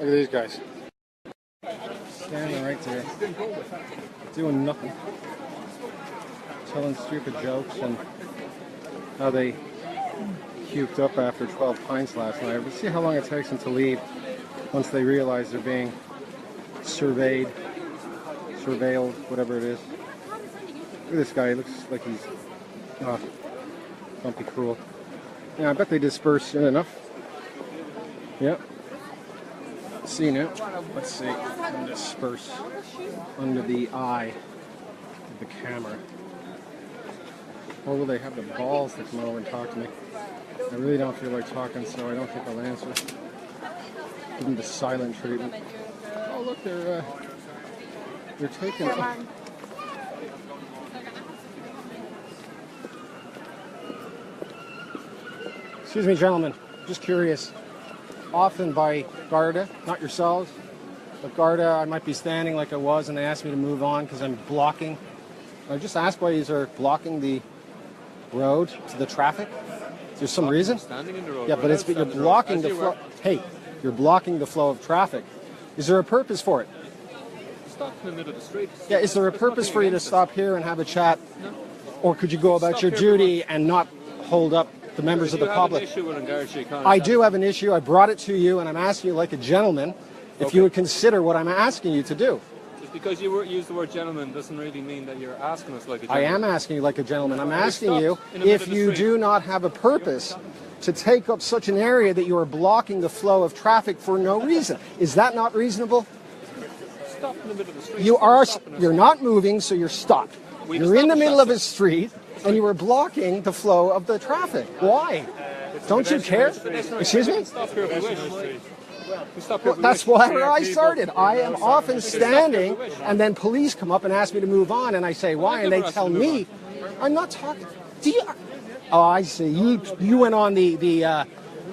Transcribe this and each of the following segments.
Look at these guys. Standing right there. Doing nothing. Telling stupid jokes and how they puked up after 12 pints last night. But see how long it takes them to leave once they realize they're being surveilled, whatever it is. Look at this guy. He looks like he's... don't be cruel. Yeah, I bet they disperse soon enough. Yep. See now. Let's see. And disperse under the eye of the camera. Or will they have the balls to come over and talk to me? I really don't feel like talking, so I don't think I'll answer. Give them the silent treatment. Oh look, they're taking. Excuse me, gentlemen. Just curious. Often by Garda, not yourselves, but Garda, I might be standing like I was, and they asked me to move on because I'm blocking. I just asked why you are blocking the road to the traffic. Is there some reason? Standing in the road. Yeah, but you're blocking the flow. Hey, you're blocking the flow of traffic. Is there a purpose for it? Stop in the middle of the street. Yeah, is there a purpose for you to stop here and have a chat? No. Or could you go about your duty and not hold up the members of the public? I do have an issue. I brought it to you, and I'm asking you like a gentleman if you would consider what I'm asking you to do. Just because you use the word gentleman doesn't really mean that you're asking us like a gentleman. I am asking you like a gentleman. I'm asking you if you do not have a purpose to take up such an area that you are blocking the flow of traffic for no reason. Is that not reasonable? Stop in the middle of the street. You're not moving, so you're stopped. You're in the middle of a street, and you are blocking the flow of the traffic. Why? Don't you care? Excuse me? Well, that's why I started. I am often standing, and then police come up and ask me to move on, and I say, why? And they tell me, I'm not talking. Do you? Oh, I see. You went on the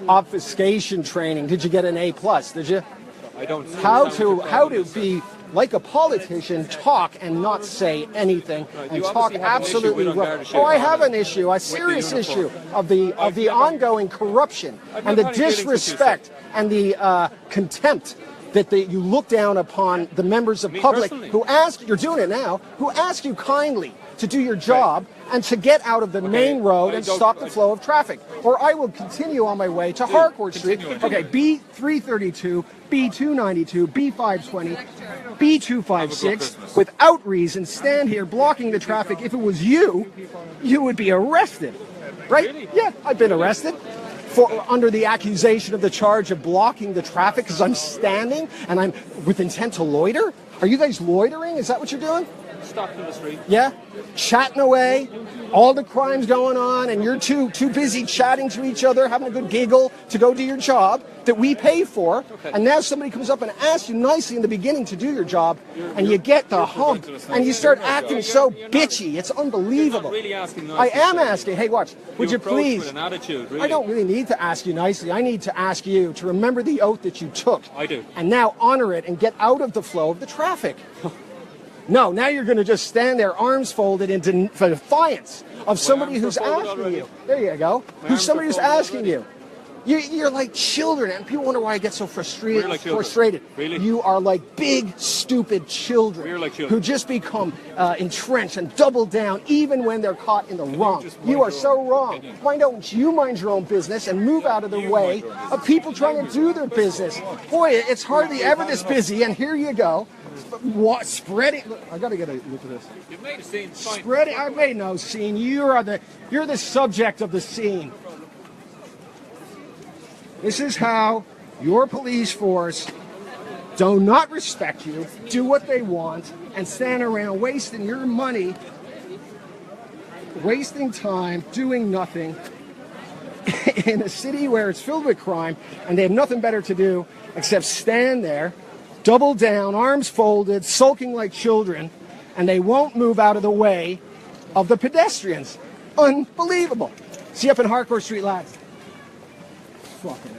obfuscation training. Did you get an A+? Did you? I don't. How to be like a politician, talk and not say anything, and talk absolutely wrong. Oh, I have an issue, a serious issue of the ongoing corruption and the disrespect and the contempt that you look down upon the members of public who ask, you're doing it now, who ask you kindly to do your job and to get out of the main road and stop the flow of traffic. Or I will continue on my way to Harcourt Street. Okay, B332, B292, B520, B256, without reason, stand here blocking the traffic. If it was you, you would be arrested. Right? Really? Yeah, I've been arrested under the accusation of the charge of blocking the traffic because I'm standing and I'm with intent to loiter. Are you guys loitering? Is that what you're doing? Stop in the street. Yeah? Chatting away, all the crimes going on, and you're too busy chatting to each other, having a good giggle to go do your job that we pay for, and now somebody comes up and asks you nicely in the beginning to do your job, and you get the hump, and you start acting so bitchy. It's unbelievable. Really asking nicely. I am asking. Hey, watch. Would you please? With an attitude, really. I don't really need to ask you nicely. I need to ask you to remember the oath that you took. I do. And now honor it and get out of the flow of the traffic. No, now you're going to just stand there, arms folded, in defiance of somebody who's asking you. There you go. Who's somebody who's asking you. You're like children, and people wonder why I get so frustrated. Really? You are like big, stupid children, who just become entrenched and double down even when they're caught in the wrong. You are so wrong. Why don't you mind your own business and move out of the way of people trying to do their business? Boy, it's hardly ever this busy, and here you go. What spreading? Look, I got to get a look at this. You've made a scene. Spreading. I made no scene. You're the subject of the scene. This is how your police force do not respect you, do what they want, and stand around wasting your money, wasting time, doing nothing in a city where it's filled with crime, and they have nothing better to do except stand there, double down, arms folded, sulking like children, and they won't move out of the way of the pedestrians. Unbelievable. See you up in Harcourt Street, lads. Fucking